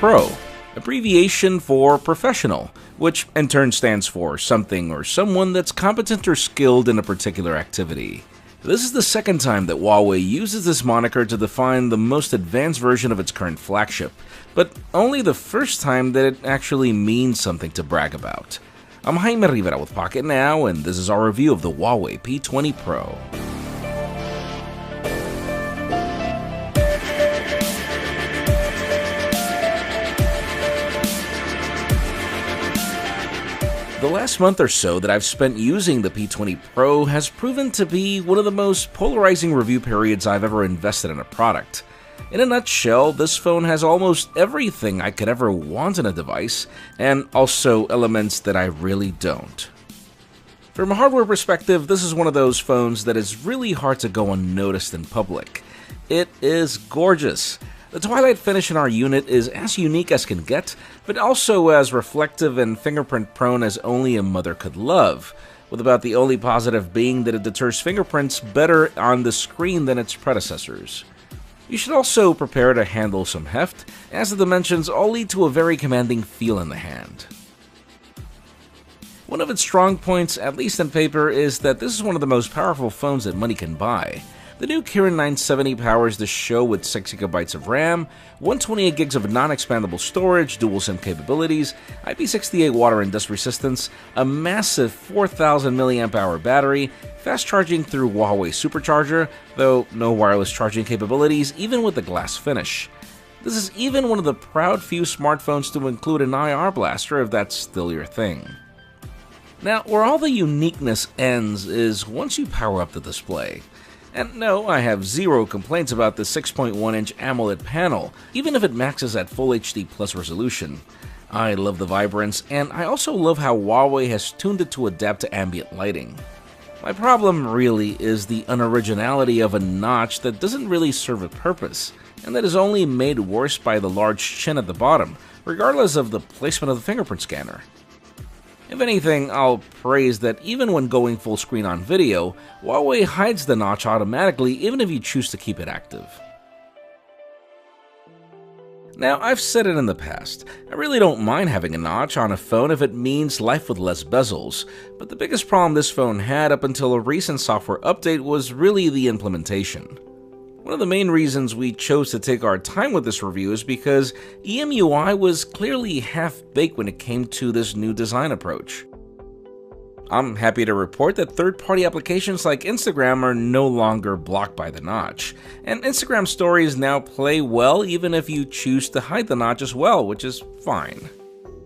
Pro, abbreviation for professional, which in turn stands for something or someone that's competent or skilled in a particular activity. This is the second time that Huawei uses this moniker to define the most advanced version of its current flagship, but only the first time that it actually means something to brag about. I'm Jaime Rivera with Pocket Now, and this is our review of the Huawei P20 Pro. The last month or so that I've spent using the P20 Pro has proven to be one of the most polarizing review periods I've ever invested in a product. In a nutshell, this phone has almost everything I could ever want in a device, and also elements that I really don't. From a hardware perspective, this is one of those phones that is really hard to go unnoticed in public. It is gorgeous. The twilight finish in our unit is as unique as can get, but also as reflective and fingerprint prone as only a mother could love, with about the only positive being that it deters fingerprints better on the screen than its predecessors. You should also prepare to handle some heft, as the dimensions all lead to a very commanding feel in the hand. One of its strong points, at least on paper, is that this is one of the most powerful phones that money can buy. The new Kirin 970 powers the show with 6GB of RAM, 128GB of non-expandable storage, dual SIM capabilities, IP68 water and dust resistance, a massive 4000 mAh battery, fast charging through Huawei Supercharger, though no wireless charging capabilities even with the glass finish. This is even one of the proud few smartphones to include an IR blaster if that's still your thing. Now, where all the uniqueness ends is once you power up the display. And no, I have zero complaints about the 6.1-inch AMOLED panel, even if it maxes at Full HD Plus resolution. I love the vibrance, and I also love how Huawei has tuned it to adapt to ambient lighting. My problem really is the unoriginality of a notch that doesn't really serve a purpose, and that is only made worse by the large chin at the bottom, regardless of the placement of the fingerprint scanner. If anything, I'll praise that even when going full screen on video, Huawei hides the notch automatically even if you choose to keep it active. Now, I've said it in the past, I really don't mind having a notch on a phone if it means life with less bezels, but the biggest problem this phone had up until a recent software update was really the implementation. One of the main reasons we chose to take our time with this review is because EMUI was clearly half-baked when it came to this new design approach. I'm happy to report that third-party applications like Instagram are no longer blocked by the notch, and Instagram stories now play well even if you choose to hide the notch as well, which is fine.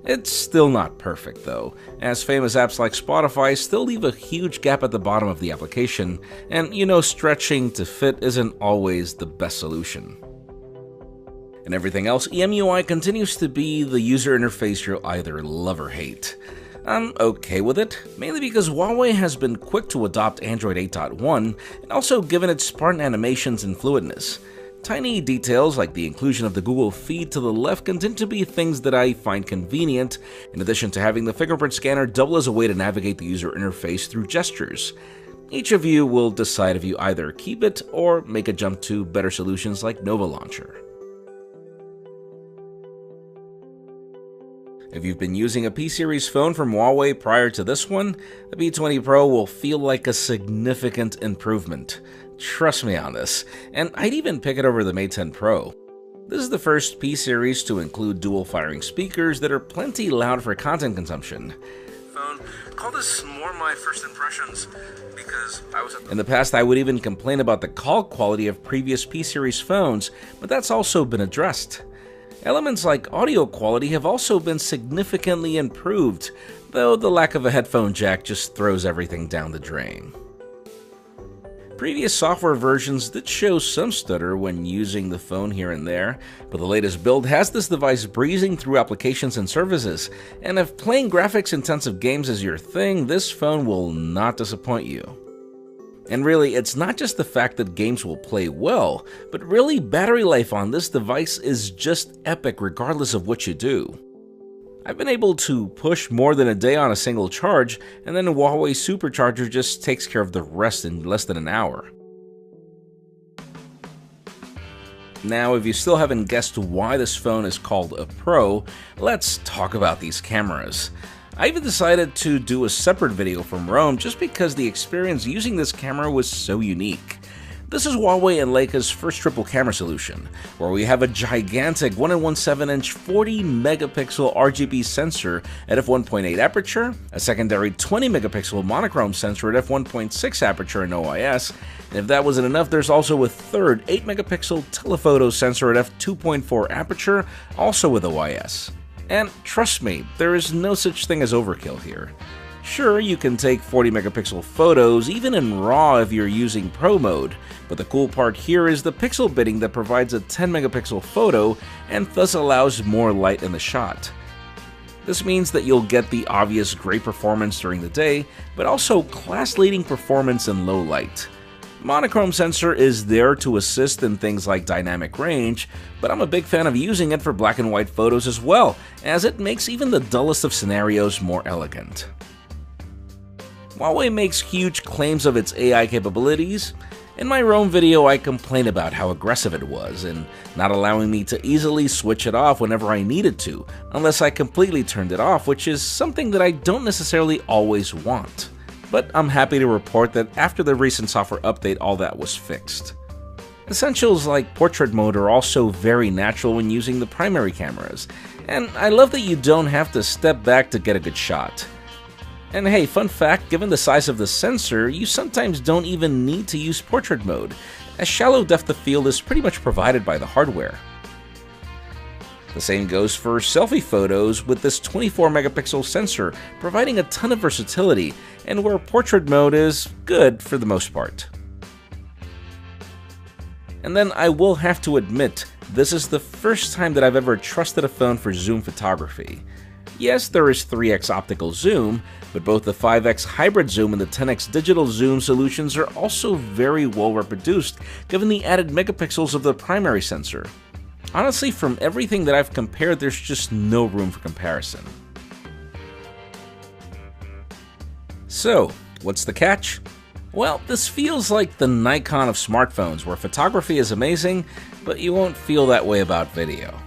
It's still not perfect though, as famous apps like Spotify still leave a huge gap at the bottom of the application, and stretching to fit isn't always the best solution. And everything else, EMUI continues to be the user interface you'll either love or hate. I'm okay with it, mainly because Huawei has been quick to adopt Android 8.1 and also given it Spartan animations and fluidness. Tiny details like the inclusion of the Google feed to the left continue to be things that I find convenient, in addition to having the fingerprint scanner double as a way to navigate the user interface through gestures. Each of you will decide if you either keep it or make a jump to better solutions like Nova Launcher. If you've been using a P-series phone from Huawei prior to this one, the P20 Pro will feel like a significant improvement. Trust me on this, and I'd even pick it over the Mate 10 Pro. This is the first P-series to include dual-firing speakers that are plenty loud for content consumption. Call this more my first impressions, because in the past I would even complain about the call quality of previous P-series phones, but that's also been addressed. Elements like audio quality have also been significantly improved, though the lack of a headphone jack just throws everything down the drain. Previous software versions did show some stutter when using the phone here and there, but the latest build has this device breezing through applications and services, and if playing graphics-intensive games is your thing, this phone will not disappoint you. And really, it's not just the fact that games will play well, but really battery life on this device is just epic regardless of what you do. I've been able to push more than a day on a single charge, and then a Huawei Supercharger just takes care of the rest in less than an hour. Now, if you still haven't guessed why this phone is called a Pro, let's talk about these cameras. I even decided to do a separate video from Rome just because the experience using this camera was so unique. This is Huawei and Leica's first triple camera solution, where we have a gigantic 1.17-inch 40-megapixel RGB sensor at f1.8 aperture, a secondary 20-megapixel monochrome sensor at f1.6 aperture and OIS, and if that wasn't enough, there's also a third 8-megapixel telephoto sensor at f2.4 aperture, also with OIS. And trust me, there is no such thing as overkill here. Sure, you can take 40-megapixel photos, even in RAW if you're using Pro mode, but the cool part here is the pixel bitting that provides a 10-megapixel photo and thus allows more light in the shot. This means that you'll get the obvious great performance during the day, but also class-leading performance in low light. Monochrome sensor is there to assist in things like dynamic range, but I'm a big fan of using it for black and white photos as well, as it makes even the dullest of scenarios more elegant. Huawei makes huge claims of its AI capabilities. In my Rome video, I complained about how aggressive it was and not allowing me to easily switch it off whenever I needed to, unless I completely turned it off, which is something that I don't necessarily always want. But I'm happy to report that after the recent software update, all that was fixed. Essentials like portrait mode are also very natural when using the primary cameras, and I love that you don't have to step back to get a good shot. And hey, fun fact, given the size of the sensor, you sometimes don't even need to use portrait mode, as shallow depth of field is pretty much provided by the hardware. The same goes for selfie photos with this 24-megapixel sensor, providing a ton of versatility, and where portrait mode is good for the most part. And then I will have to admit, this is the first time that I've ever trusted a phone for zoom photography. Yes, there is 3x optical zoom, but both the 5x hybrid zoom and the 10x digital zoom solutions are also very well reproduced given the added megapixels of the primary sensor. Honestly, from everything that I've compared, there's just no room for comparison. So, what's the catch? Well, this feels like the Nikon of smartphones, where photography is amazing, but you won't feel that way about video.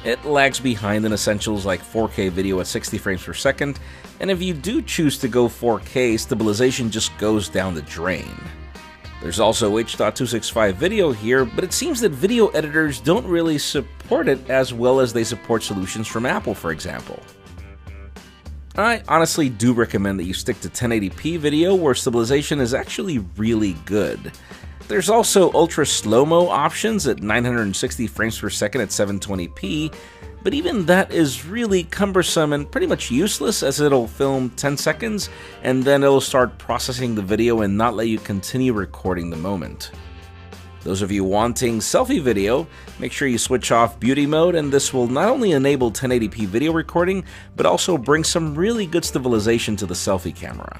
It lags behind in essentials like 4K video at 60 frames per second, and if you do choose to go 4K, stabilization just goes down the drain. There's also H.265 video here, but it seems that video editors don't really support it as well as they support solutions from Apple, for example. I honestly do recommend that you stick to 1080p video, where stabilization is actually really good. There's also ultra slow-mo options at 960 frames per second at 720p, but even that is really cumbersome and pretty much useless, as it'll film 10 seconds and then it'll start processing the video and not let you continue recording the moment. Those of you wanting selfie video, make sure you switch off beauty mode, and this will not only enable 1080p video recording, but also bring some really good stabilization to the selfie camera.